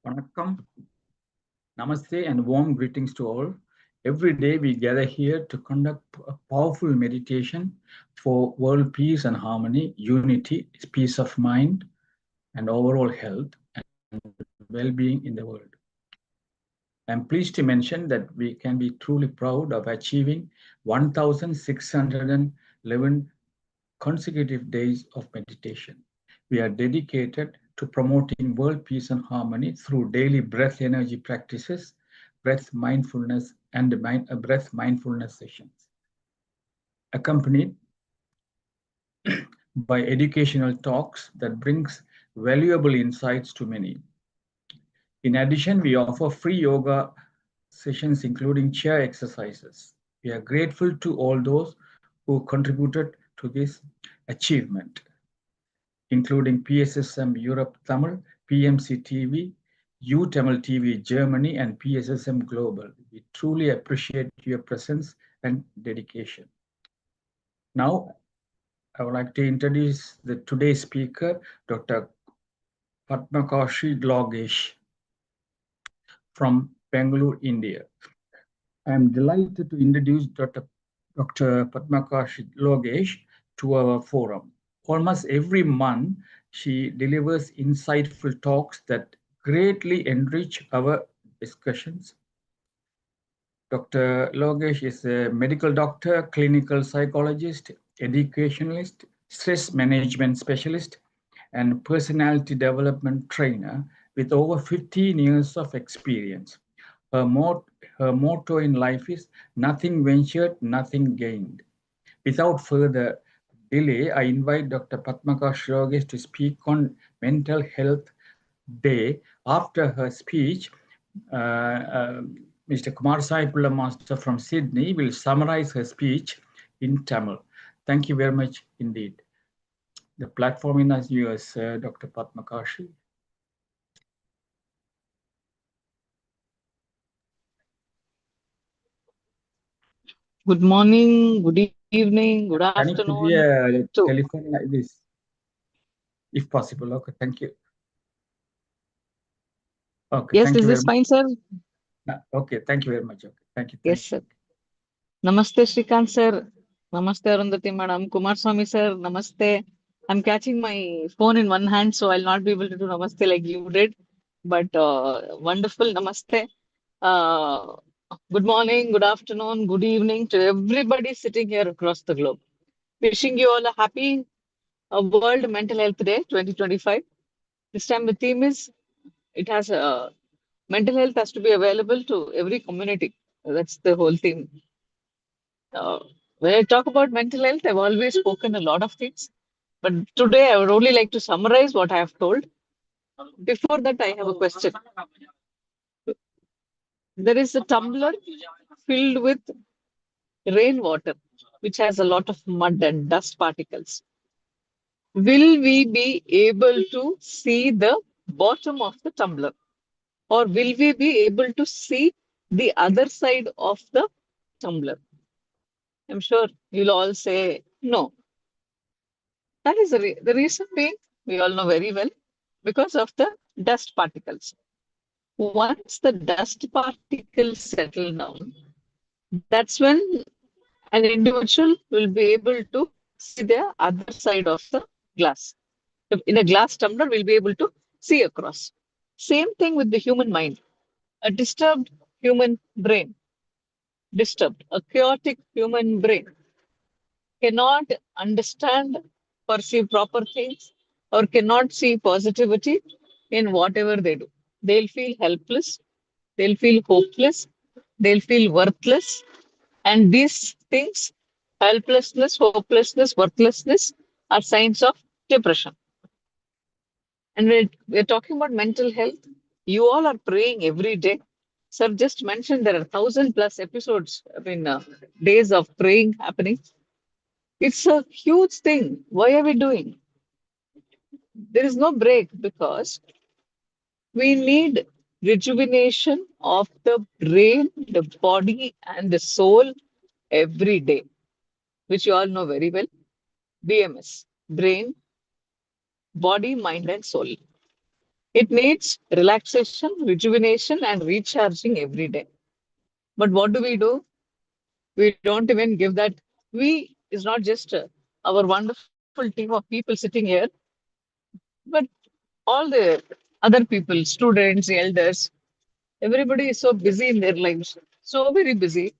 Vanakkam, Namaste, and warm greetings to all. Every day we gather here to conduct a powerful meditation for world peace and harmony, unity, peace of mind, and overall health and well-being in the world. I'm pleased to mention that we can be truly proud of achieving 1,611 consecutive days of meditation. We are dedicated to promoting world peace and harmony through daily breath energy practices, breath mindfulness, and breath mindfulness sessions, accompanied by educational talks that brings valuable insights to many. In addition, we offer free yoga sessions, including chair exercises. We are grateful to all those who contributed to this achievement, including PSSM Europe Tamil, PMC TV, U Tamil TV Germany, and PSSM Global. We truly appreciate your presence and dedication. Now, I would like to introduce today's speaker, Dr. Padmakshi Lokesh from Bangalore, India. I am delighted to introduce Dr. Padmakshi Lokesh to our forum. Almost every month, she delivers insightful talks that greatly enrich our discussions. Dr. Lokesh is a medical doctor, clinical psychologist, educationalist, stress management specialist, and personality development trainer with over 15 years of experience. Her motto in life is nothing ventured, nothing gained. Without further delay, I invite Dr. Padmakshi Lokesh to speak on Mental Health Day. After her speech, Mr. Kumar Saipula Master from Sydney will summarize her speech in Tamil. Thank you very much indeed. The platform is yours, Dr. Padmakshi. Good morning, good evening, good afternoon. Can you put a telephone like this, if possible? Okay, thank you. Okay, yes, thank is you this very fine, sir? Okay, thank you very much. Okay, thank you. Yes, sir. Namaste, Shrikant, sir. Namaste, Arundhati, madam. Kumar Swami, sir. Namaste. I'm catching my phone in one hand, so I'll not be able to do namaste like you did. But wonderful namaste. Good morning, good afternoon, good evening to everybody sitting here across the globe. Wishing you all a happy World Mental Health Day 2025. This time the theme is it has mental health has to be available to every community. That's the whole theme. When I talk about mental health, I've always spoken a lot of things, but today I would only like to summarize what I have told. Before that, I have a question. There is a tumbler filled with rainwater, which has a lot of mud and dust particles. Will we be able to see the bottom of the tumbler? Or will we be able to see the other side of the tumbler? I'm sure you'll all say no. That is the reason being, we all know very well, because of the dust particles. Once the dust particles settle down, that's when an individual will be able to see the other side of the glass. In a glass tumbler, we'll be able to see across. Same thing with the human mind. A disturbed human brain, a chaotic human brain cannot understand, perceive proper things, or cannot see positivity in whatever they do. They'll feel helpless, they'll feel hopeless, they'll feel worthless. And these things, helplessness, hopelessness, worthlessness, are signs of depression. And we're talking about mental health. You all are praying every day. Sir just mentioned there are 1,000+ episodes, days of praying happening. It's a huge thing. Why are we doing? There is no break because we need rejuvenation of the brain, the body, and the soul every day, which you all know very well. BMS, brain, body, mind, and soul. It needs relaxation, rejuvenation, and recharging every day. But what do? We don't even give that. We is not just our wonderful team of people sitting here, but all the other people, students, elders, everybody is so busy in their lives, so very busy.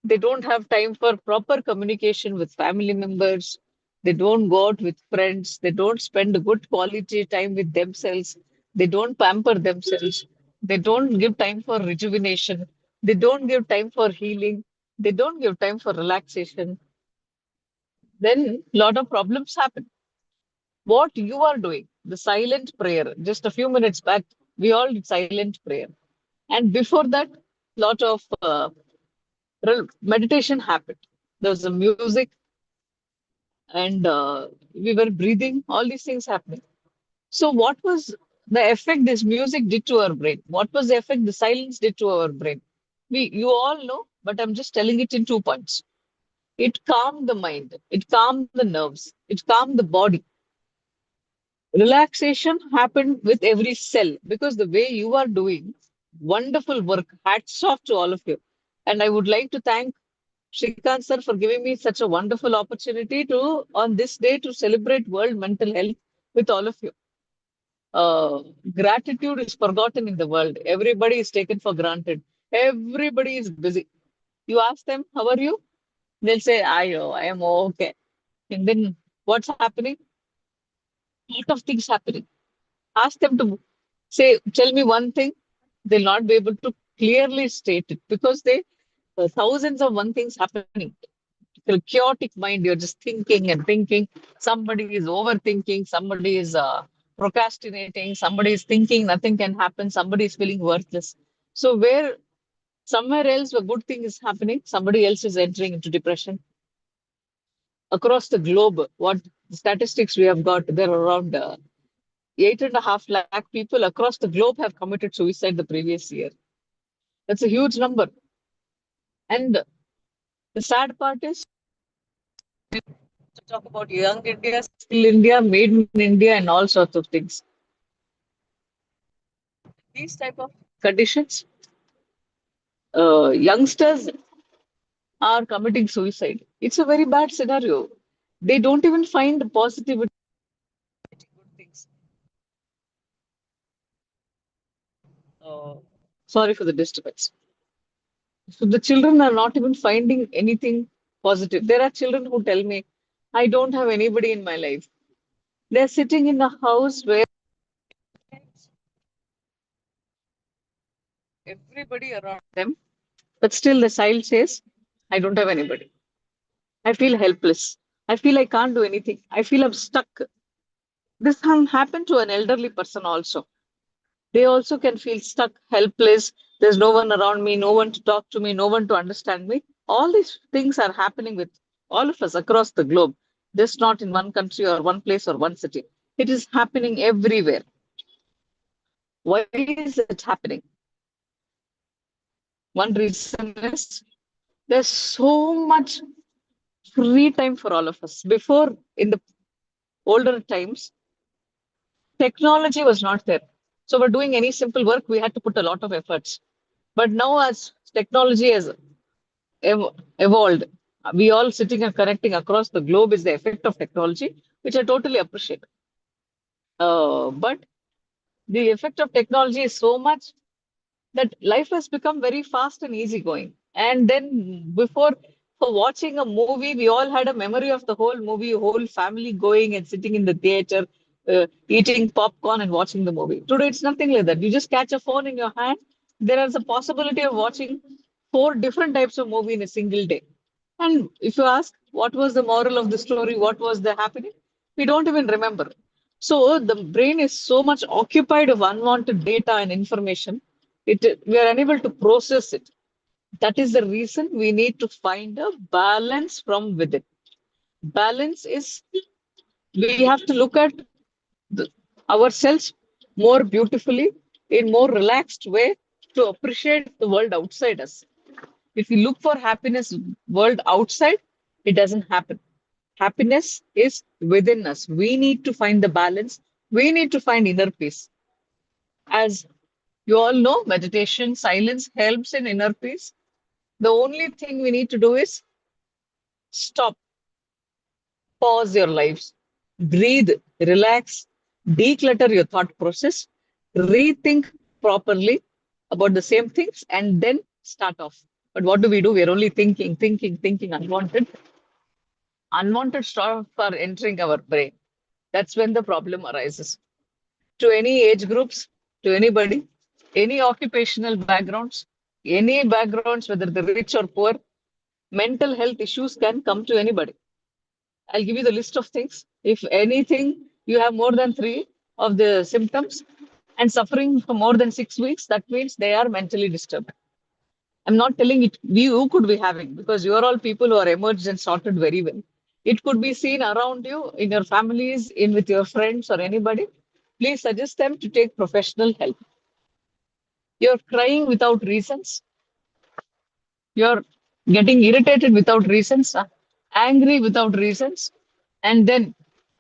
They don't have time for proper communication with family members. They don't go out with friends. They don't spend a good quality time with themselves. They don't pamper themselves. They don't give time for rejuvenation. They don't give time for healing. They don't give time for relaxation. Then a lot of problems happen. What you are doing, the silent prayer, just a few minutes back, we all did silent prayer. And before that, lot of meditation happened. There was a music and we were breathing, all these things happening. So, what was the effect this music did to our brain? What was the effect the silence did to our brain? You all know, but I'm just telling it in 2 points. It calmed the mind, it calmed the nerves, it calmed the body. Relaxation happened with every cell because the way you are doing wonderful work. Hats off to all of you. And I would like to thank Shrikant sir for giving me such a wonderful opportunity to, on this day, to celebrate World Mental Health with all of you. Gratitude is forgotten in the world. Everybody is taken for granted. Everybody is busy. You ask them, how are you? They'll say, I am okay. And then what's happening? Lot of things happening. Ask them to say, tell me one thing. They'll not be able to clearly state it because they thousands of one things happening. A chaotic mind, you're just thinking and thinking. Somebody is overthinking, somebody is procrastinating, somebody is thinking nothing can happen, somebody is feeling worthless. So where somewhere else a good thing is happening, somebody else is entering into depression. Across the globe, what statistics we have got, there are around 8.5 lakh people across the globe have committed suicide the previous year. That's a huge number. And the sad part is to talk about young India, skill India, made in India, and all sorts of things. These type of conditions, youngsters are committing suicide. It's a very bad scenario. They don't even find positivity. Good things. Uh, Sorry for the disturbance. So the children are not even finding anything positive. There are children who tell me, I don't have anybody in my life. They're sitting in a house where everybody around them, but still the child says, I don't have anybody. I feel helpless. I feel I can't do anything. I feel I'm stuck. This can happen to an elderly person also. They also can feel stuck, helpless. There's no one around me, no one to talk to me, no one to understand me. All these things are happening with all of us across the globe, just not in one country or one place or one city. It is happening everywhere. Why is it happening? One reason is there's so much free time for all of us. Before, in the older times, technology was not there. So we're doing any simple work, we had to put a lot of efforts. But now, as technology has evolved, we all sitting and connecting across the globe is the effect of technology, which I totally appreciate. But the effect of technology is so much that life has become very fast and easygoing. And then before, for watching a movie, we all had a memory of the whole movie, whole family going and sitting in the theater, eating popcorn and watching the movie. Today, it's nothing like that. You just catch a phone in your hand. There is a possibility of watching four different types of movie in a single day. And if you ask, what was the moral of the story? What was the happening? We don't even remember. So the brain is so much occupied of unwanted data and information, we are unable to process it. That is the reason we need to find a balance from within. Balance is we have to look at the, ourselves more beautifully in more relaxed way to appreciate the world outside us. If we look for happiness world outside, it doesn't happen. Happiness is within us. We need to find the balance. We need to find inner peace. As you all know, meditation, silence helps in inner peace. The only thing we need to do is stop, pause your lives, breathe, relax, declutter your thought process, rethink properly about the same things, and then start off. But what do? We're only thinking unwanted. Unwanted stuff are entering our brain. That's when the problem arises. To any age groups, to anybody, any occupational backgrounds, any backgrounds, whether they're rich or poor, mental health issues can come to anybody. I'll give you the list of things. If anything, you have more than three of the symptoms and suffering for more than 6 weeks, that means they are mentally disturbed. I'm not telling it you could be having, because you are all people who are emerged and sorted very well. It could be seen around you, in your families, in with your friends or anybody. Please suggest them to take professional help. You're crying without reasons. You're getting irritated without reasons, angry without reasons. And then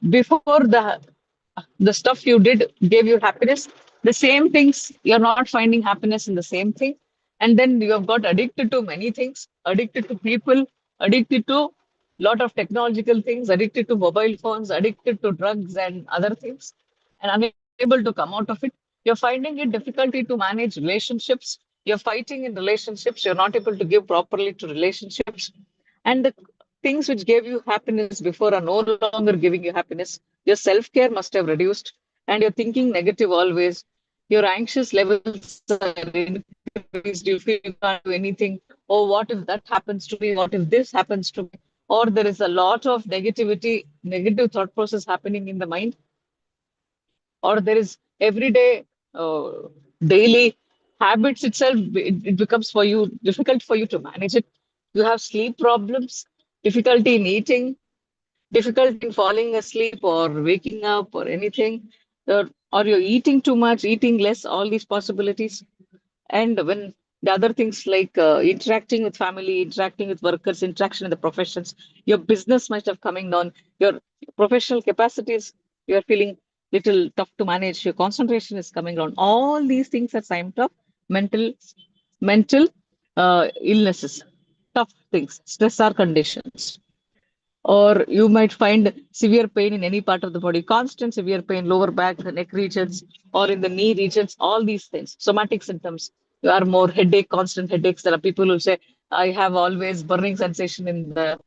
before the stuff you did gave you happiness, the same things, you're not finding happiness in the same thing. And then you have got addicted to many things, addicted to people, addicted to lot of technological things, addicted to mobile phones, addicted to drugs and other things, and unable to come out of it. You're finding it difficulty to manage relationships. You're fighting in relationships. You're not able to give properly to relationships. And the things which gave you happiness before are no longer giving you happiness. Your self-care must have reduced, and you're thinking negative always. Your anxious levels are increased. You feel you can't do anything. Oh, what if that happens to me? What if this happens to me? Or there is a lot of negativity, negative thought process happening in the mind, or there is everyday, uh, daily habits itself, it becomes for you difficult for you to manage it. You have sleep problems, difficulty in eating, difficulty in falling asleep or waking up or anything, or you're eating too much, eating less, all these possibilities. And when the other things like interacting with family, interacting with workers, interaction in the professions, your business might have coming down, your professional capacities, you're feeling little tough to manage, your concentration is coming down. All these things are signs of mental illnesses, tough things, stressor conditions. Or you might find severe pain in any part of the body, constant severe pain, lower back, the neck regions, or in the knee regions, all these things, somatic symptoms. You are more headache, constant headaches. There are people who say, I have always burning sensation in the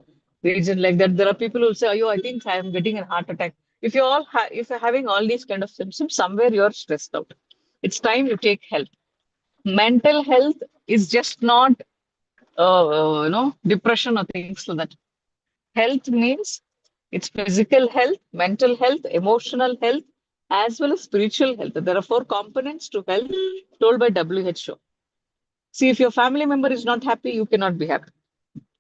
region like that. There are people who say, oh, I think I am getting a heart attack. If you're having all these kind of symptoms, somewhere you're stressed out. It's time you take help. Mental health is just not, depression or things like that. Health means it's physical health, mental health, emotional health, as well as spiritual health. There are four components to health told by WHO. See, if your family member is not happy, you cannot be happy.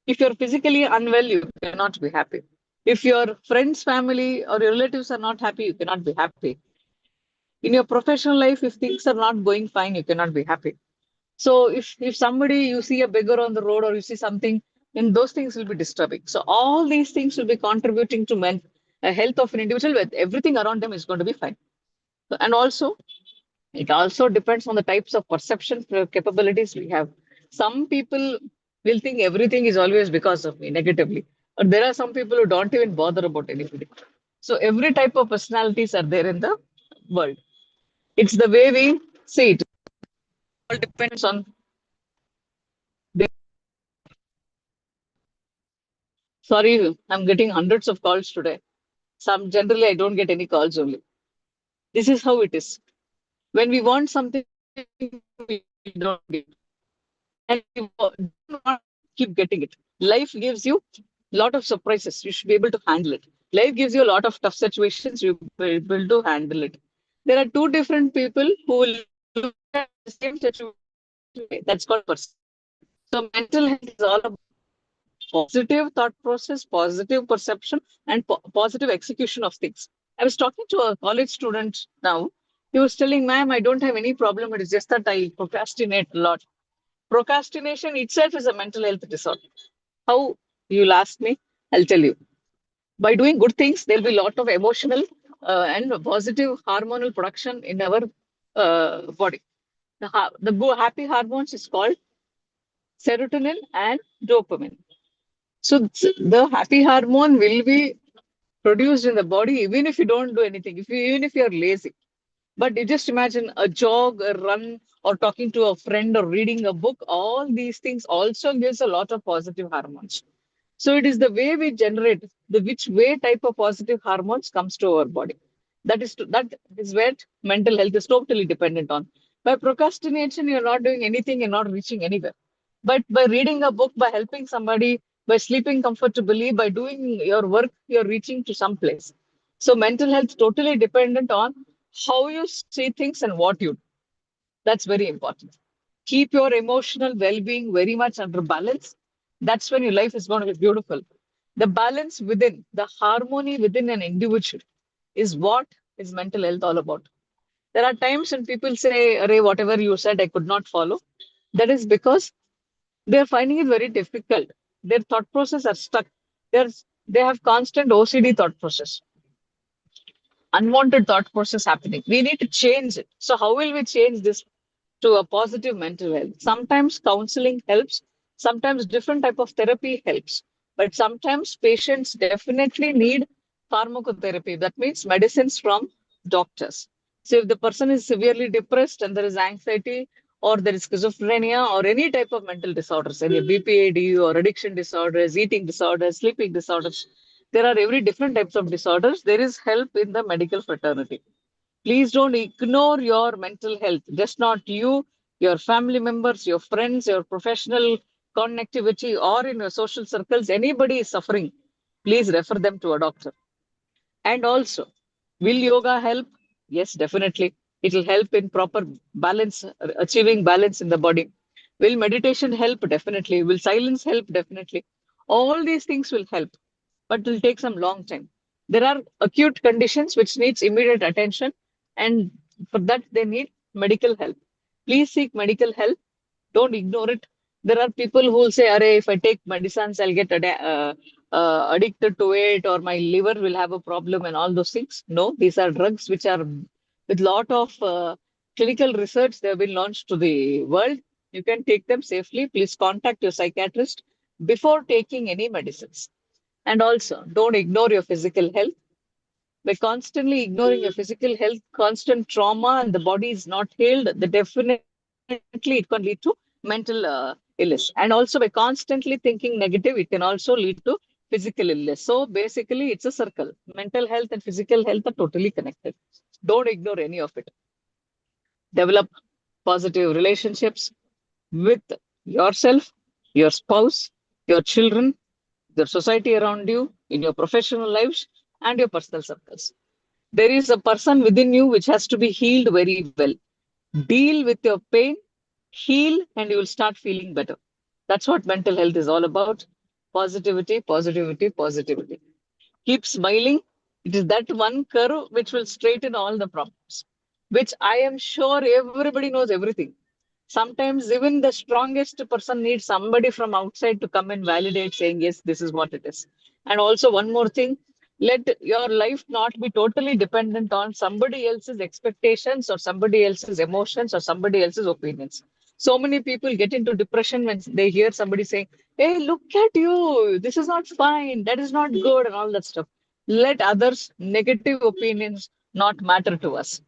If you're physically unwell, you cannot be happy. If your friends, family, or your relatives are not happy, you cannot be happy. In your professional life, if things are not going fine, you cannot be happy. So if somebody, you see a beggar on the road or you see something, then those things will be disturbing. So all these things will be contributing to health of an individual, with everything around them is going to be fine. So, and also, it also depends on the types of perception capabilities we have. Some people will think everything is always because of me negatively, but there are some people who don't even bother about anybody. So every type of personalities are there in the world. It's the way we see it. It all depends on the. Sorry, I'm getting hundreds of calls today. Some generally I don't get any calls only. This is how it is. When we want something, we don't get it. And we don't want to keep getting it. Life gives you a lot of surprises. You should be able to handle it. Life gives you a lot of tough situations. You be able to handle it. There are two different people who will look at the same situation. That's called perception. So mental health is all about positive thought process, positive perception, and positive execution of things. I was talking to a college student now. He was telling, ma'am, I don't have any problem. It is just that I procrastinate a lot. Procrastination itself is a mental health disorder. How? You'll ask me, I'll tell you. By doing good things, there'll be a lot of emotional and positive hormonal production in our body. The happy hormones is called serotonin and dopamine. So the happy hormone will be produced in the body even if you don't do anything, even if you're lazy. But you just imagine a jog, a run, or talking to a friend or reading a book. All these things also gives a lot of positive hormones. So it is the way we generate the which way type of positive hormones comes to our body. That is where mental health is totally dependent on. By procrastination, you're not doing anything, you're not reaching anywhere. But by reading a book, by helping somebody, by sleeping comfortably, by doing your work, you're reaching to some place. So mental health totally dependent on how you see things and what you do. That's very important. Keep your emotional well-being very much under balance. That's when your life is going to be beautiful. The balance within, the harmony within an individual is what is mental health all about. There are times when people say, Array, whatever you said, I could not follow. That is because they're finding it very difficult. Their thought process are stuck. They have constant OCD thought process, unwanted thought process happening. We need to change it. So how will we change this to a positive mental health? Sometimes counseling helps, sometimes different type of therapy helps, but sometimes patients definitely need pharmacotherapy. That means medicines from doctors. So if the person is severely depressed and there is anxiety or there is schizophrenia or any type of mental disorders, any BPAD or addiction disorders, eating disorders, sleeping disorders, there are every different types of disorders. There is help in the medical fraternity. Please don't ignore your mental health. Just not you, your family members, your friends, your professional connectivity, or in your social circles. Anybody is suffering, please refer them to a doctor. And also, will yoga help? Yes, definitely. It will help in proper balance, achieving balance in the body. Will meditation help? Definitely. Will silence help? Definitely. All these things will help, but it will take some long time. There are acute conditions which needs immediate attention, and for that they need medical help. Please seek medical help. Don't ignore it. There are people who will say, "Arey, if I take medicines, I'll get addicted to it, or my liver will have a problem," and all those things. No, these are drugs which are with lot of clinical research. They have been launched to the world. You can take them safely. Please contact your psychiatrist before taking any medicines. And also, don't ignore your physical health. By constantly ignoring your physical health, constant trauma, and the body is not healed, then definitely it can lead to mental illness. And also, by constantly thinking negative, it can also lead to physical illness. So basically, it's a circle. Mental health and physical health are totally connected. Don't ignore any of it. Develop positive relationships with yourself, your spouse, your children, the society around you, in your professional lives, and your personal circles. There is a person within you which has to be healed very well. Deal with your pain, heal, and you will start feeling better. That's what mental health is all about. Positivity, positivity, positivity. Keep smiling. It is that one curve which will straighten all the problems, which I am sure everybody knows everything. Sometimes even the strongest person needs somebody from outside to come and validate, saying, yes, this is what it is. And also, one more thing, let your life not be totally dependent on somebody else's expectations or somebody else's emotions or somebody else's opinions. So many people get into depression when they hear somebody saying, hey, look at you, this is not fine, that is not good, and all that stuff. Let others' negative opinions not matter to us.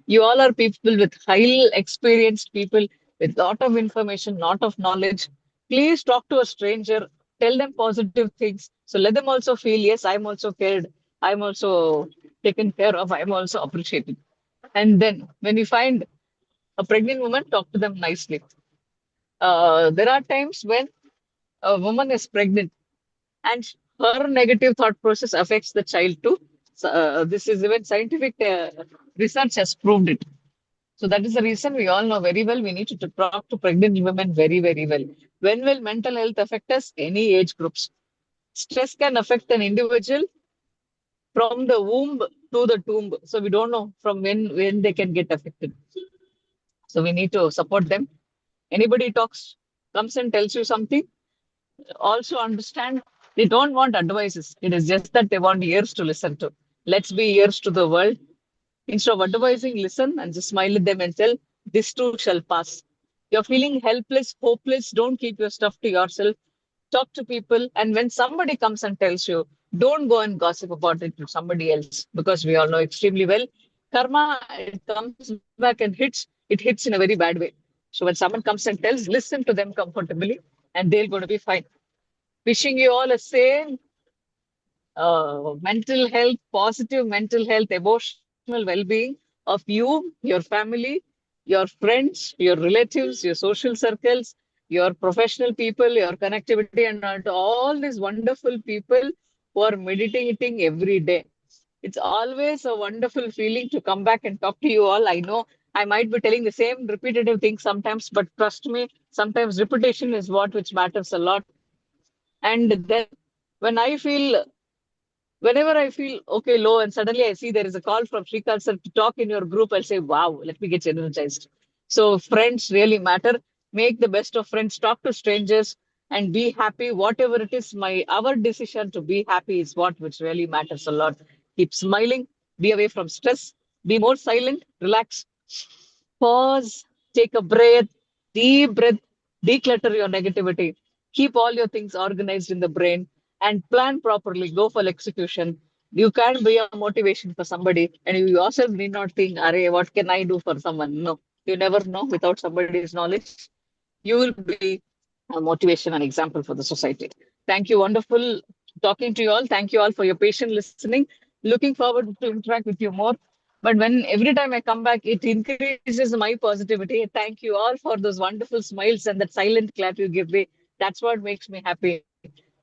You all are people with highly experienced people with lot of information, lot of knowledge. Please talk to a stranger, tell them positive things. So let them also feel, yes, I'm also cared, I'm also taken care of, I'm also appreciated. And then when you find a pregnant woman, talk to them nicely. There are times when a woman is pregnant and her negative thought process affects the child too. So, this is even scientific research has proved it. So that is the reason we all know very well we need to talk to pregnant women very, very well. When will mental health affect us? Any age groups. Stress can affect an individual from the womb to the tomb. So we don't know from when they can get affected. So we need to support them. Anybody talks, comes and tells you something, also understand they don't want advices. It is just that they want ears to listen to. Let's be ears to the world. Instead of advising, listen and just smile at them and tell, this too shall pass. You're feeling helpless, hopeless, don't keep your stuff to yourself. Talk to people. And when somebody comes and tells you, don't go and gossip about it to somebody else, because we all know extremely well, karma, it comes back and it hits in a very bad way. So when someone comes and tells, listen to them comfortably, and they're going to be fine. Wishing you all a same mental health, positive mental health, emotional well-being of you, your family, your friends, your relatives, your social circles, your professional people, your connectivity, and all these wonderful people who are meditating every day. It's always a wonderful feeling to come back and talk to you all. I know I might be telling the same repetitive things sometimes, but trust me, sometimes repetition is what which matters a lot. And then when I feel whenever I feel okay, low, and suddenly I see there is a call from Srikant sir to talk in your group, I'll say, wow, let me get energized. So friends really matter. Make the best of friends, talk to strangers, and be happy. Whatever it is, our decision to be happy is what which really matters a lot. Keep smiling, be away from stress, be more silent, relax. Pause, take a deep breath, declutter your negativity, keep all your things organized in the brain, and plan properly. Go for execution. You can be a motivation for somebody, and you yourself need not think, Array, what can I do for someone? No, you never know without somebody's knowledge. You will be a motivation and example for the society. Thank you. Wonderful talking to you all. Thank you all for your patient listening. Looking forward to interact with you more. But when every time I come back, it increases my positivity. Thank you all for those wonderful smiles and that silent clap you give me. That's what makes me happy.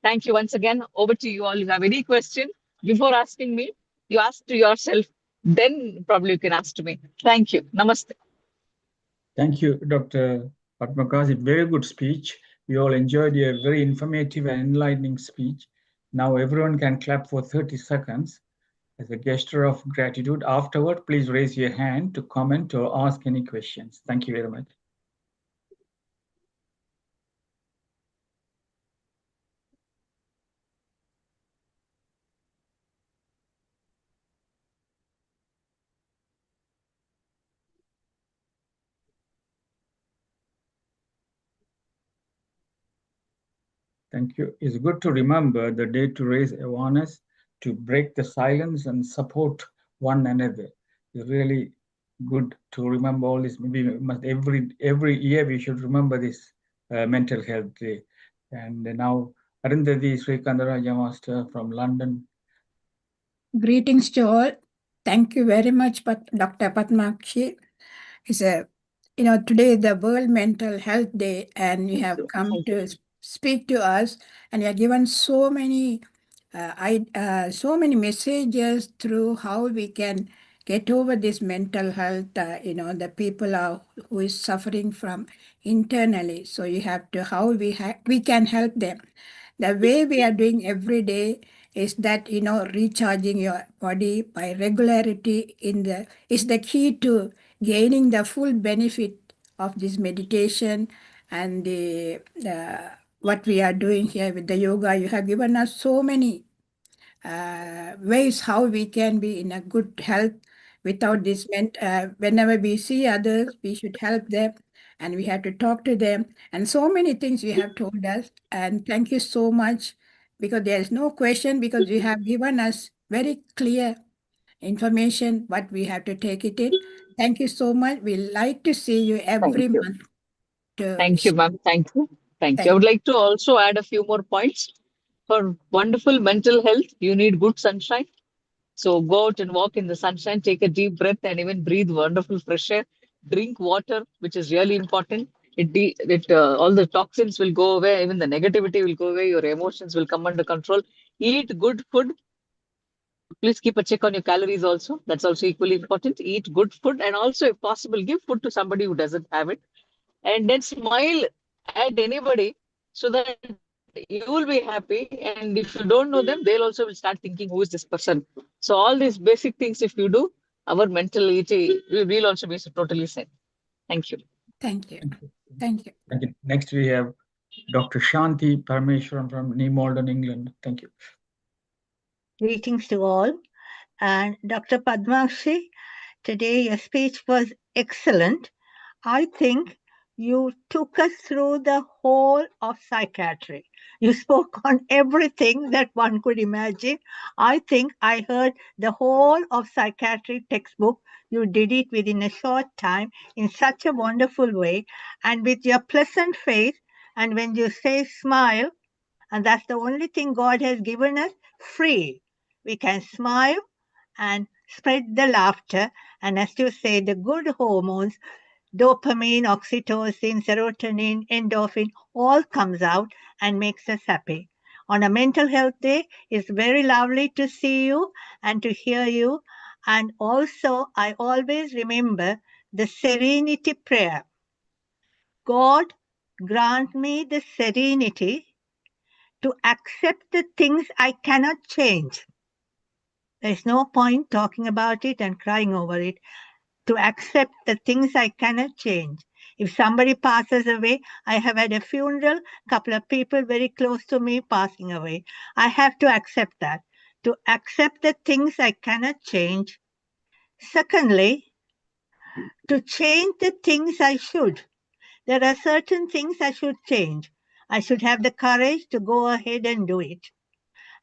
Thank you once again. Over to you all. You have any question before asking me, you ask to yourself, then probably you can ask to me. Thank you. Namaste. Thank you, Dr. Padmakshi. Very good speech. We all enjoyed your very informative and enlightening speech. Now everyone can clap for 30 seconds as a gesture of gratitude. Afterward, please raise your hand to comment or ask any questions. Thank you very much. Thank you. It's good to remember the day to raise awareness, to break the silence and support one another. It's really good to remember all this. Maybe every year we should remember this mental health day. And now Arundhati Srikandaraja Master from London. Greetings to all. Thank you very much, Dr. Padmakshi. It's today is the World Mental Health Day, and you have come to speak to us, and you have given so many, so many messages through how we can get over this mental health. The people who is suffering from internally. So you have to how we can help them. The way we are doing every day is that recharging your body by regularity is the key to gaining the full benefit of this meditation and what we are doing here with the yoga. You have given us so many ways how we can be in a good health without this whenever we see others, we should help them and we have to talk to them, and so many things you have told us, and thank you so much, because there is no question, because you have given us very clear information what we have to take it in. Thank you so much. We like to see you every month. Thank you, ma'am. Thank you. Thank you. I would like to also add a few more points. For wonderful mental health, you need good sunshine. So go out and walk in the sunshine, take a deep breath, and even breathe wonderful fresh air. Drink water, which is really important. All the toxins will go away, even the negativity will go away. Your emotions will come under control. Eat good food. Please keep a check on your calories also. That's also equally important. Eat good food, and also, if possible, give food to somebody who doesn't have it. And then smile at anybody so that you will be happy. And if you don't know them, they'll also will start thinking, who is this person? So all these basic things, if you do, our mentality will also be totally sane. Thank you. Thank you. Thank you. Thank you. Next, we have Dr. Shanti Parameswaran from New Malden, England. Thank you. Greetings to all. And Dr. Padmakshi, Today, your speech was excellent. I think you took us through the whole of psychiatry. You spoke on everything that one could imagine. I think I heard the whole of psychiatry textbook. You did it within a short time in such a wonderful way and with your pleasant face. And when you say smile, and that's the only thing God has given us free. We can smile and spread the laughter. And as you say, the good hormones, dopamine, oxytocin, serotonin, endorphin, all comes out and makes us happy. On a mental health day, it's very lovely to see you and to hear you. And also, I always remember the serenity prayer. God, grant me the serenity to accept the things I cannot change. There's no point talking about it and crying over it. To accept the things I cannot change. If somebody passes away, I have had a funeral, couple of people very close to me passing away. I have to accept that. To accept the things I cannot change. Secondly, to change the things I should. There are certain things I should change. I should have the courage to go ahead and do it.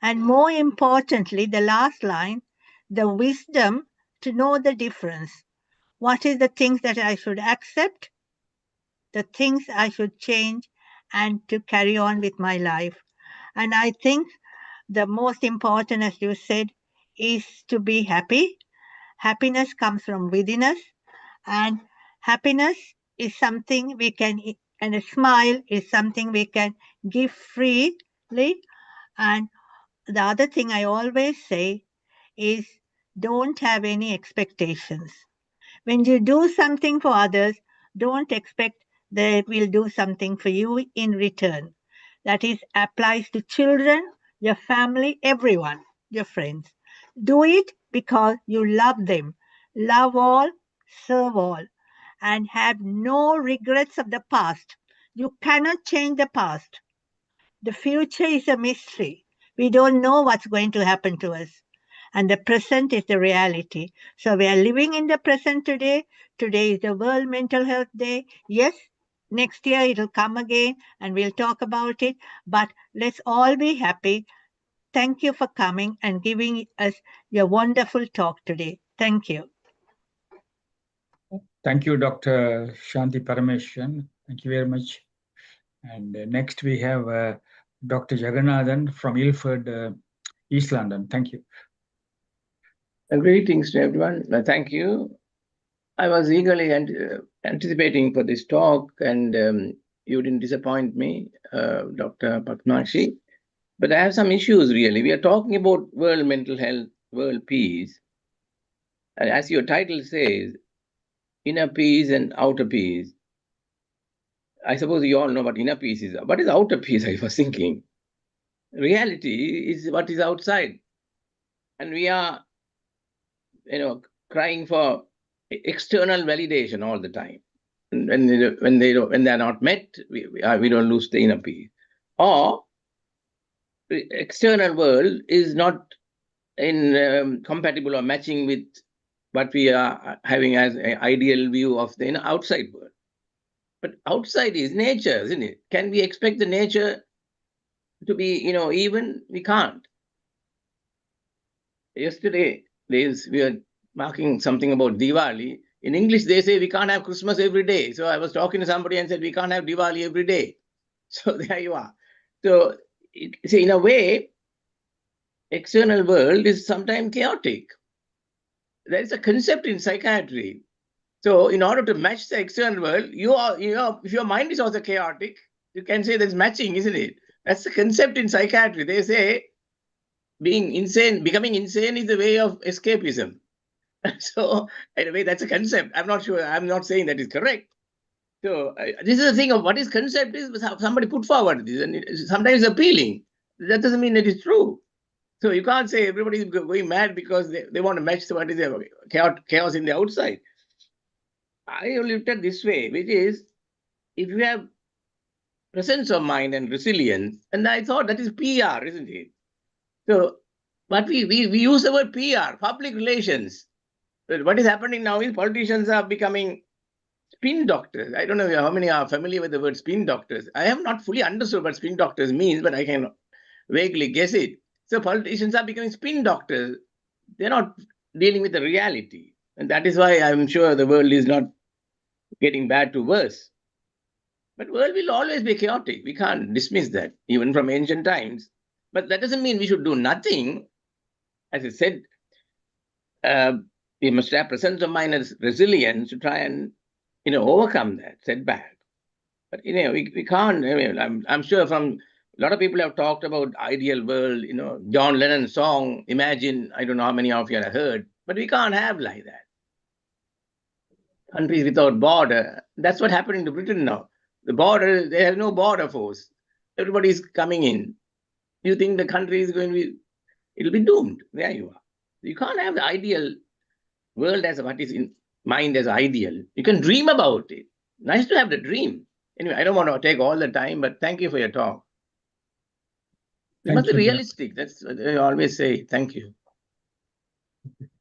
And more importantly, the last line, the wisdom to know the difference. What is the things that I should accept, the things I should change, and to carry on with my life. And I think the most important, as you said, is to be happy. Happiness comes from within us, and happiness is something we can, and a smile is something we can give freely. And the other thing I always say is don't have any expectations. When you do something for others, don't expect they will do something for you in return. That is applies to children, your family, everyone, your friends. Do it because you love them. Love all, serve all, and have no regrets of the past. You cannot change the past. The future is a mystery. We don't know what's going to happen to us. And the present is the reality. So we are living in the present today. Today is the World Mental Health Day. Yes, next year it'll come again and we'll talk about it. But let's all be happy. Thank you for coming and giving us your wonderful talk today. Thank you. Thank you, Dr. Shanti Parameswaran. Thank you very much. And next we have Dr. Jagannathan from Ilford, East London. Thank you. Greetings to everyone. Thank you. I was eagerly anticipating for this talk, and you didn't disappoint me, Dr. Padmakshi. But I have some issues, really. We are talking about world mental health, world peace. And as your title says, inner peace and outer peace. I suppose you all know what inner peace is. What is outer peace, I was thinking? Reality is what is outside. And we are, crying for external validation all the time. And when they are not met, we don't lose the inner peace. Or the external world is not compatible or matching with what we are having as an ideal view of the outside world. But outside is nature, isn't it? Can we expect the nature to be, even? We can't. Yesterday, we were marking something about Diwali. In English, they say we can't have Christmas every day. So I was talking to somebody and said, we can't have Diwali every day. So there you are. So in a way, external world is sometimes chaotic. There is a concept in psychiatry. So in order to match the external world, if your mind is also chaotic, you can say there's matching, isn't it? That's the concept in psychiatry. They say becoming insane is the way of escapism. So in a way, that's a concept. I'm not sure. I'm not saying that is correct. So this is the thing of what is concept is somebody put forward this, and sometimes it's appealing. That doesn't mean it is true. So you can't say everybody is going mad because they want to match what is the chaos in the outside. I looked at this way, which is if you have presence of mind and resilience, and I thought that is PR, isn't it? So, but we use the word PR, public relations. What is happening now is politicians are becoming spin doctors. I don't know how many are familiar with the word spin doctors. I have not fully understood what spin doctors means, but I can vaguely guess it. So politicians are becoming spin doctors. They're not dealing with the reality. And that is why I'm sure the world is not getting bad to worse. But world will always be chaotic. We can't dismiss that, even from ancient times. But that doesn't mean we should do nothing. As I said, we must have presence of mind and resilience to try and overcome that setback. But we can't. I mean, I'm sure from a lot of people have talked about ideal world. John Lennon's song "Imagine." I don't know how many of you have heard, but we can't have like that. Countries without border. That's what happening to Britain now. The border, they have no border force. Everybody's coming in. You think the country is going to be? It'll be doomed. There you are. You can't have the ideal world as what is in mind as ideal. You can dream about it. Nice to have the dream. Anyway, I don't want to take all the time, but thank you for your talk. You must be realistic. That's what I always say. Thank you.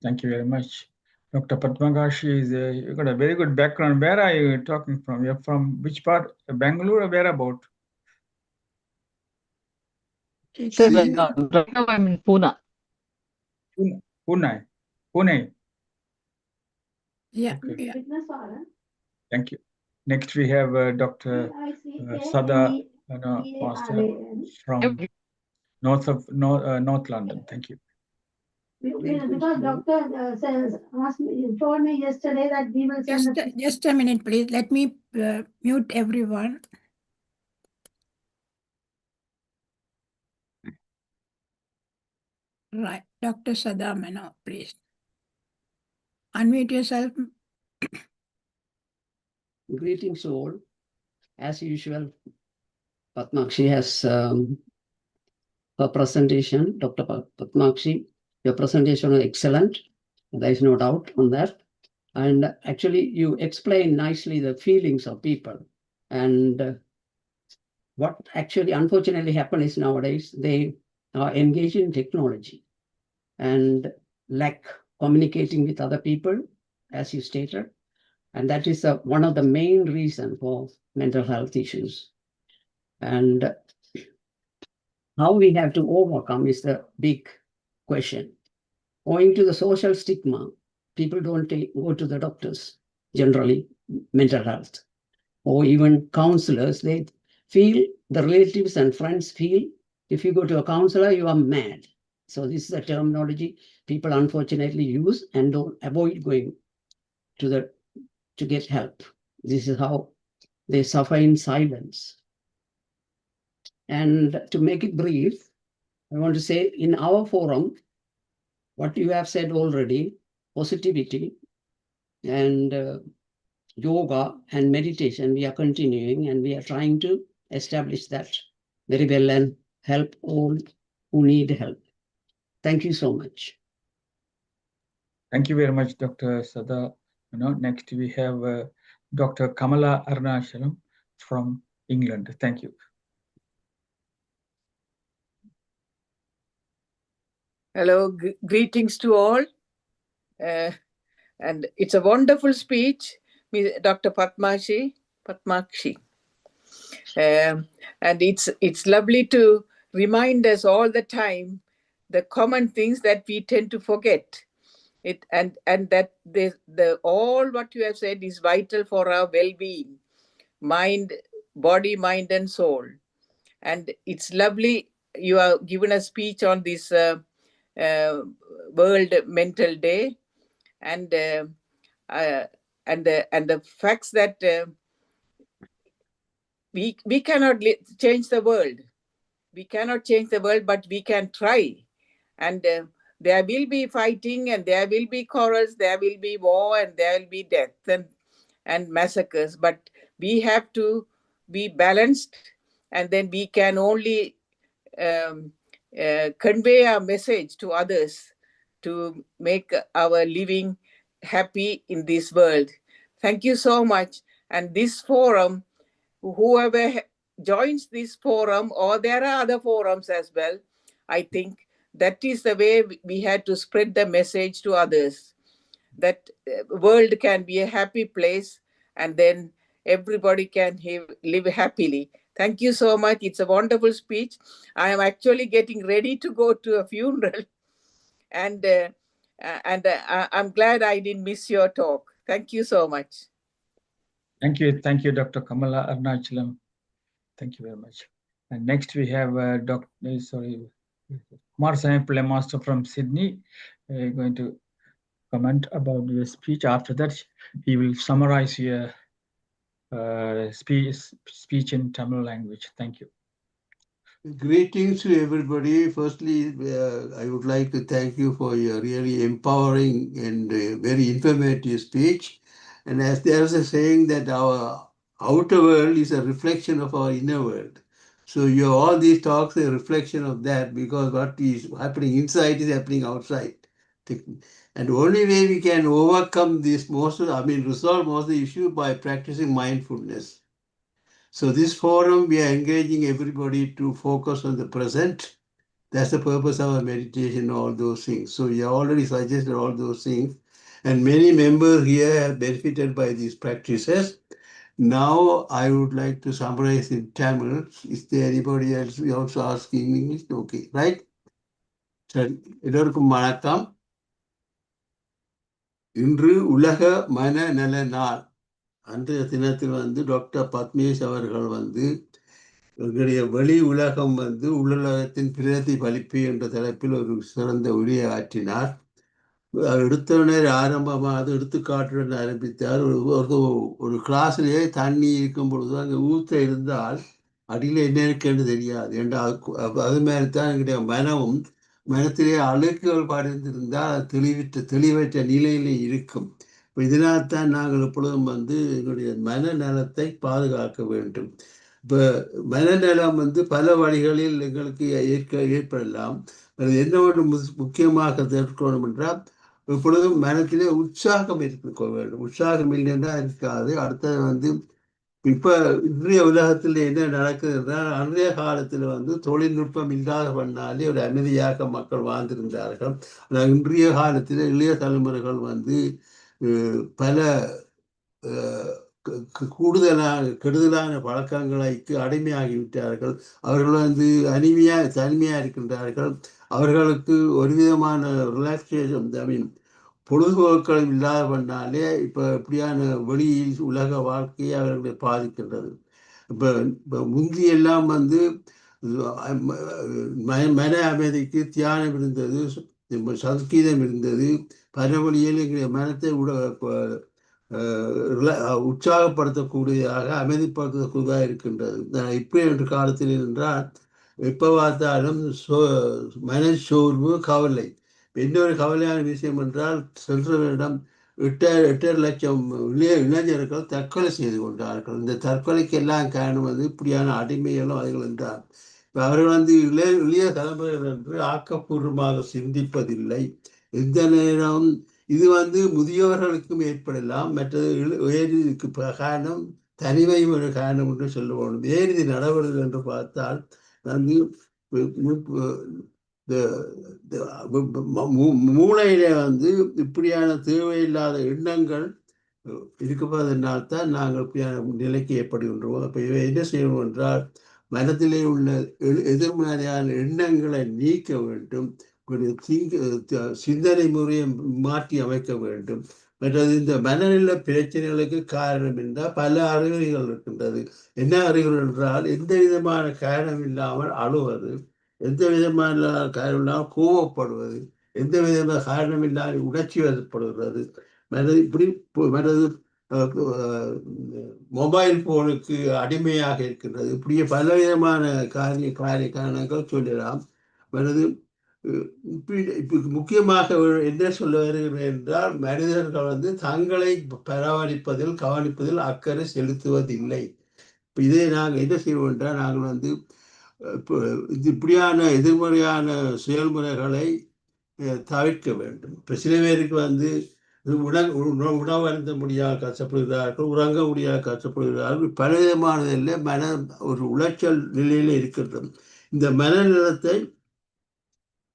Thank you very much. Dr. Padmakshi, you got a very good background. Where are you talking from? You're from which part? Bangalore or whereabout? Sir, right now I'm in Pune. Pune. Yeah. Okay. Yeah. Thank you. Next, we have Dr. Sada Master from North London. Thank you. Because doctor told me yesterday that we will send Just a minute, please. Let me mute everyone. Right. Dr. Sada Meno, please. Unmute yourself. Greetings all. As usual, Padmakshi has her presentation. Dr. Padmakshi, your presentation was excellent. There is no doubt on that. And actually, you explain nicely the feelings of people. And what actually unfortunately happens is nowadays, they are engaged in technology and lack communicating with other people, as you stated. And that is one of the main reasons for mental health issues. And how we have to overcome is the big question. Owing to the social stigma, people don't go to the doctors, generally, mental health, or even counselors. They feel, the relatives and friends feel, if you go to a counselor, you are mad. So this is a terminology people unfortunately use and don't avoid going to get help. This is how they suffer in silence. And to make it brief, I want to say in our forum, what you have said already, positivity and yoga and meditation, we are continuing and we are trying to establish that very well and help all who need help. Thank you so much. Thank you very much, Dr. Sada. Next we have Dr. Kamala Arunashalam from England. Thank you. Hello, greetings to all. And it's a wonderful speech, Dr. Padmakshi. And it's lovely to remind us all the time the common things that we tend to forget. And that all what you have said is vital for our well-being, body, mind, and soul. And it's lovely you are given a speech on this World Mental Day, and the facts that we cannot change the world. We cannot change the world, but we can try. And there will be fighting, and there will be quarrels, there will be war, and there will be death and massacres. But we have to be balanced, and then we can only convey our message to others to make our living happy in this world. Thank you so much. And this forum, whoever joins this forum, or there are other forums as well, I think that is the way we had to spread the message to others. that world can be a happy place, and then everybody can live happily. Thank you so much. It's a wonderful speech. I am actually getting ready to go to a funeral, and I'm glad I didn't miss your talk. Thank you so much. Thank you, Dr. Kamala Arunachalam. Thank you very much. And next we have Kumar Sanapilla Master from Sydney, going to comment about your speech. After that, he will summarize your speech in Tamil language. Thank you. Greetings to everybody. Firstly, I would like to thank you for your really empowering and very informative speech. And as there's a saying that our outer world is a reflection of our inner world. So all these talks are a reflection of that, because what is happening inside is happening outside. And the only way we can overcome this resolve most of the issue by practicing mindfulness. So this forum, we are engaging everybody to focus on the present. That's the purpose of our meditation, all those things. So you already suggested all those things. And many members here have benefited by these practices. Now I would like to summarize in Tamil. Is there anybody else who also asking English? Okay, right? சரி, எல்லோருக்கும் வணக்கம். இன்று உலக மனநல நாள். அன்றைய தினத்தில் doctor Padmesh அவர்கள் எங்களுடைய வெளி உலகம் உள்ளுலகத்தின் பிரதிபலிப்பு என்ற தலைப்பில் ஒரு சிறந்த உரையை ஆற்றினார். எடுத்தோடனே ஆரம்பமாக எடுத்துக்காட்டுடன் ஆரம்பித்தார். ஒரு கிளாஸ்லேயே தண்ணி இருக்கும் பொழுது அங்கே ஊற்ற இருந்தால் அடியில் என்ன இருக்குன்னு தெரியாது. ஏன்னா அது மாதிரி தான் எங்களுடைய மனத்திலே அழுக்குகள் படிந்திருந்தால் அது தெளிவற்ற நிலையிலே இருக்கும். இப்போ இதனால்தான் நாங்கள் எப்பொழுதும் எங்களுடைய மனநலத்தை பாதுகாக்க வேண்டும். இப்போ மனநலம் பல வழிகளில் எங்களுக்கு ஏற்படலாம். அது என்ன ஒன்று முக்கியமாக தெரிவிக்கணும் என்றால், எப்பொழுதும் மனத்திலே உற்சாகம் இருக்க வேண்டும். உற்சாகம் இல்லைன்னா இருக்காது. அடுத்தது இப்போ இன்றைய உலகத்தில் என்ன நடக்குது என்றால், அன்றைய காலத்தில் தொழில்நுட்பம் இல்லாத பண்ணாலே ஒரு அமைதியாக மக்கள் வாழ்ந்திருந்தார்கள். ஆனால் இன்றைய காலத்தில் இளைய தலைமுறைகள் பல கெடுதலான பழக்கங்களுக்கு அடிமையாகிவிட்டார்கள். அவர்கள் தனிமையாக இருக்கின்றார்கள். அவர்களுக்கு ஒரு விதமான ரிலாக்ஸேஷன் பொழுதுபோக்களும் இல்லாத பண்ணாலே இப்போ இப்படியான வெளியில் உலக வாழ்க்கையை அவர்களை பாதிக்கின்றது. இப்போ முந்தியெல்லாம் மன அமைதிக்கு தியானம் இருந்தது, சங்கீதம் இருந்தது. பல வழியில் எங்களுடைய மனத்தை உற்சாகப்படுத்தக்கூடியதாக அமைதிப்படுத்தக்கூடியதாக இருக்கின்றது. இப்போ என்ற காலத்தில் என்றால் எப்போ பார்த்தாலும் மனச்சோர்வு, கவலை. இன்னொரு கவலையான விஷயம் என்றால், சென்ற வருடம் 8.5 லட்சம் இளைஞர்கள் தற்கொலை செய்து கொண்டார்கள். இந்த தற்கொலைக்கு எல்லாம் காரணம் இப்படியான அடிமைகளும் அதுகள் என்றார். அவர்கள் இளைய தலைமுறைகள் என்று ஆக்கப்பூர்வமாக சிந்திப்பதில்லை. எந்த நேரம் இது முதியோர்களுக்கும் ஏற்படலாம். மற்றது இதுக்கு காரணம் தனிமையும் ஒரு காரணம் என்று சொல்லுவோம். ஏன் இது நடவடிக்கை என்று பார்த்தால், மூளையில இப்படியான தேவையில்லாத எண்ணங்கள் இருப்பதனால்தான் நாங்கள் இப்படியான நிலைக்கு ஏற்படுகின்றோம். அப்போ இவை என்ன செய்யணும் என்றால், மனத்திலே உள்ள எதிர்மறையான எண்ணங்களை நீக்க வேண்டும். சிந்தனை முறையை மாற்றி அமைக்க வேண்டும். மற்றது இந்த மனநல பிரச்சனைகளுக்கு காரணம் என்றால் பல அறிகுறிகள் இருக்கின்றது. என்ன அறிகுறிகள் என்றால், எந்த விதமான காரணம் இல்லாமல் அழுவது, எந்த விதமான காரணம் இல்லாமல் கோவப்படுவது, எந்த விதமான காரணம் இல்லாமல் உணர்ச்சி வசப்படுகிறது. மற்றது மொபைல் போனுக்கு அடிமையாக இருக்கின்றது. இப்படியே பலவிதமான காரணங்கள் சொல்லலாம். மற்றது இப்போ முக்கியமாக என்ன சொல்ல வருகிறேன் என்றால், மனிதர்கள் தங்களை பராமரிப்பதில் கவனிப்பதில் அக்கறை செலுத்துவதில்லை. இப்போ இதை நாங்கள் என்ன செய்வோம் என்றால், நாங்கள் இப்போ இப்படியான எதிர்மறையான செயல்முறைகளை தவிர்க்க வேண்டும். இப்போ சில பேருக்கு உணவு அருந்த முடியாத கஷ்டப்படுகிறார்கள், உறங்க முடியாத கஷ்டப்படுகிறார்கள். பலவிதமானதில் ஒரு உளைச்சல் நிலையில் இருக்கின்றது. இந்த மனநலத்தை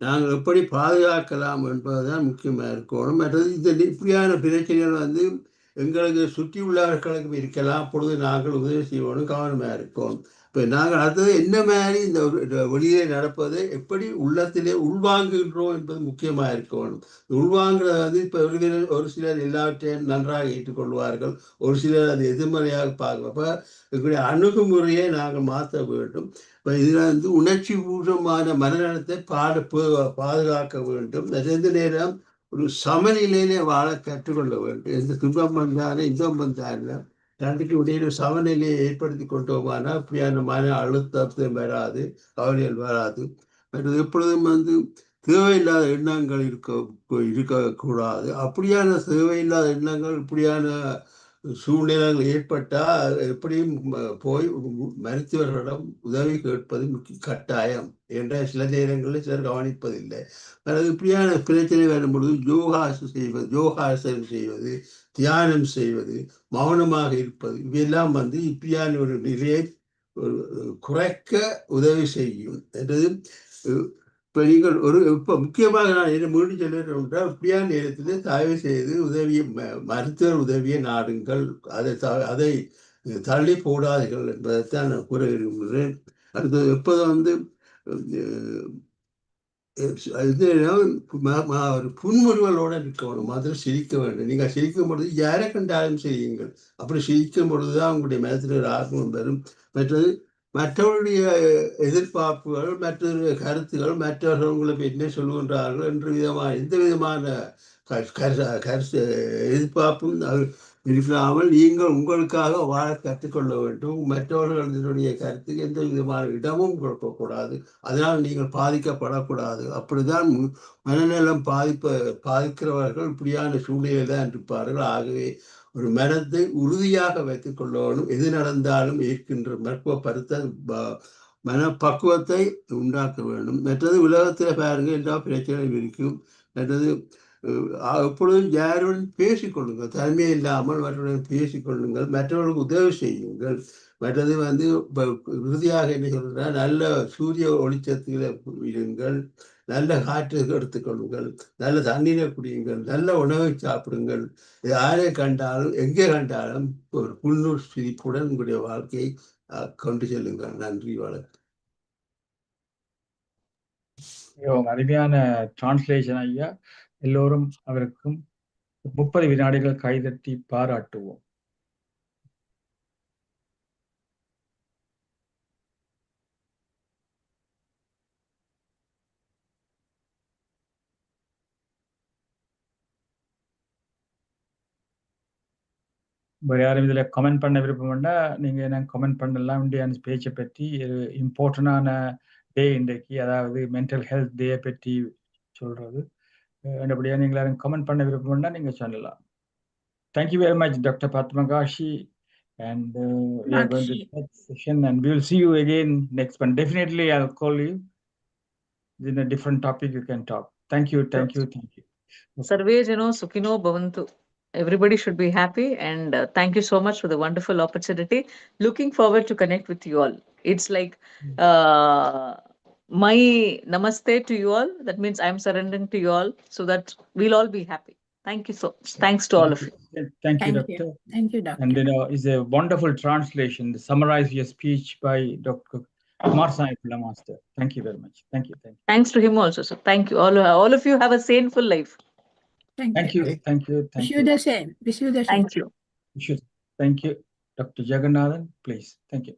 நாங்கள் எப்படி பாதுகாக்கலாம் என்பதுதான் முக்கியமாக இருக்கணும். மற்றது இந்த இப்படியான பிரச்சனைகள் வந்து எங்களுக்கு சுற்றி உள்ளவர்களுக்கும் இருக்கலாம். அப்பொழுது நாங்கள் உதவி செய்வோம், கவனமாக இருக்கோம். இப்போ நாங்கள் அடுத்தது என்ன மாதிரி இந்த வெளியே நடப்பதை எப்படி உள்ளத்திலே உள்வாங்குகின்றோம் என்பது முக்கியமாக இருக்கணும். உள்வாங்கிறது வந்து இப்போ ஒரு சிலர் எல்லாவற்றையும் நன்றாக ஏற்றுக்கொள்வார்கள், ஒரு சிலர் அது எதிர்மறையாக பார்க்க. அப்போ எங்களுடைய அணுகுமுறையை நாங்கள் மாற்ற வேண்டும். இப்போ இதில் வந்து உணர்ச்சி பூர்வமான மனநலத்தை பாதுகாக்க வேண்டும். நிறைந்த நேரம் ஒரு சமநிலையிலே வாழ கற்றுக்கொள்ள வேண்டும். எந்த துன்பம் வந்தாலும் இன்பம் வந்தாலும் ரெண்டுக்கு இடையில சமநிலையை ஏற்படுத்தி கொண்டோமானா அப்படியான மன அழுத்தத்தை வராது, கவலைகள் வராது. மற்றது எப்பொழுதும் வந்து தேவையில்லாத எண்ணங்கள் இருக்கக்கூடாது. அப்படியான தேவையில்லாத எண்ணங்கள் இப்படியான சூழ்நிலைகள் ஏற்பட்டால் எப்படியும் போய் மருத்துவர்களிடம் உதவி கேட்பது கட்டாயம் என்ற சில நேரங்களில் சிலர் கவனிப்பதில்லை. அதாவது இப்படியான பிரச்சனை வரும் பொழுது யோகாசனம் செய்வது, தியானம் செய்வது, மௌனமாக இருப்பது, இவையெல்லாம் வந்து இப்படியான ஒரு நிலையை குறைக்க உதவி செய்யும் என்றது. இப்போ நீங்கள் இப்போ முக்கியமாக நான் என்ன மீண்டும் சொல்லுகிறேன் என்றால், இப்படியான நேரத்தில் தயவு செய்து மருத்துவர் உதவியை நாடுங்கள். அதை தள்ளி போடாதீர்கள் என்பதைத்தான் நான் கூற விரும்புகிறேன். அடுத்தது எப்போதும் வந்து ஒரு புன்முறுவலோட இருக்கணும், அதில் சிரிக்க வேண்டும். நீங்கள் சிரிக்கும் பொழுது யாரை கண்டாலும் சிரியுங்கள். அப்படி சிரிக்கும் பொழுதுதான் உங்களுடைய மனத்தில் ஒரு ஆர்வம் வரும். மற்றது மற்றவருடைய எதிர்பார்ப்புகள், மற்றொரு கருத்துகள், மற்றவர்கள் உங்களுக்கு என்ன சொல்லுகின்றார்கள் என்ற எந்த விதமான எதிர்பார்ப்பும் இல்லாமல் நீங்கள் உங்களுக்காக வாழ கற்றுக்கொள்ள வேண்டும். மற்றவர்களுடைய கருத்துக்கு எந்த விதமான இடமும் கொடுக்கக்கூடாது. அதனால் நீங்கள் பாதிக்கப்படக்கூடாது. அப்படிதான் மனநலம் பாதிக்கிறவர்கள் இப்படியான சூழ்நிலையில் தான் இருப்பார்கள். ஆகவே ஒரு மனத்தை உறுதியாக வைத்துக் கொள்ளணும். எது நடந்தாலும் ஏற்கின்ற மனப்பக்குவத்தை உண்டாக்க வேண்டும். மற்றது உலகத்தில் பாருங்க எல்லா பிரச்சனையும் இருக்கும். மற்றது எப்பொழுதும் யாருடன் பேசிக்கொள்ளுங்கள், தனிமையை இல்லாமல் மற்றவர்களுடன் பேசிக்கொள்ளுங்கள், மற்றவர்களுக்கு உதவி செய்யுங்கள். மற்றது வந்து இறுதியாக என்ன சொல்றால், நல்ல சூரிய ஒளிச்சத்தில் இருங்கள், நல்ல காற்று எடுத்துக்கொள்ளுங்கள், நல்ல தண்ணீரை குடியுங்கள், நல்ல உணவை சாப்பிடுங்கள். யாரை கண்டாலும் எங்கே கண்டாலும் ஒரு புல்நூர் சிரிப்புடன் உங்களுடைய வாழ்க்கையை கொண்டு செல்லுங்கள். நன்றி, வணக்கம். அருமையான டிரான்ஸ்லேஷன் ஐயா. எல்லோரும் அவருக்கும் 30 வினாடிகள் கைதட்டி பாராட்டுவோம். வேறு யாரும் இதில் கமெண்ட் பண்ண விருப்பம்னா நீங்கள் என்ன கமெண்ட் பண்ணலாம். இந்தியான பேச்சை பற்றி இம்பார்ட்டண்டான டே இன்றைக்கு, அதாவது மென்டல் ஹெல்த் டே பற்றி சொல்கிறது. அப்படியா நீங்கள் யாரும் கமெண்ட் பண்ண விருப்பம்னா நீங்கள் சொல்லலாம். Thank you very much, Dr. Padmakshi. And we are going to the next session, and we will see you again next one. Definitely, I'll call you. In a different topic, you can talk. Thank you, thank you, thank you. Sarve Jano Sukhino Bhavantu. Everybody should be happy, and thank you so much for the wonderful opportunity. Looking forward to connect with you all. It's like my namaste to you all. That means I'm surrendering to you all so that we'll all be happy. Thank you so much. Thanks to all of you. Thank you, Doctor. Thank you, Doctor. And it's a wonderful translation, summarize your speech by Dr. Brahmarshi Pita Master. Thank you very much. Thank you. Thank you. Thanks to him also. So thank you. All of you have a saneful life. Thank you. Thank you. Wish you the same. Wish you the same. Thank you. Thank you. Dr. Jagannathan, please. Thank you.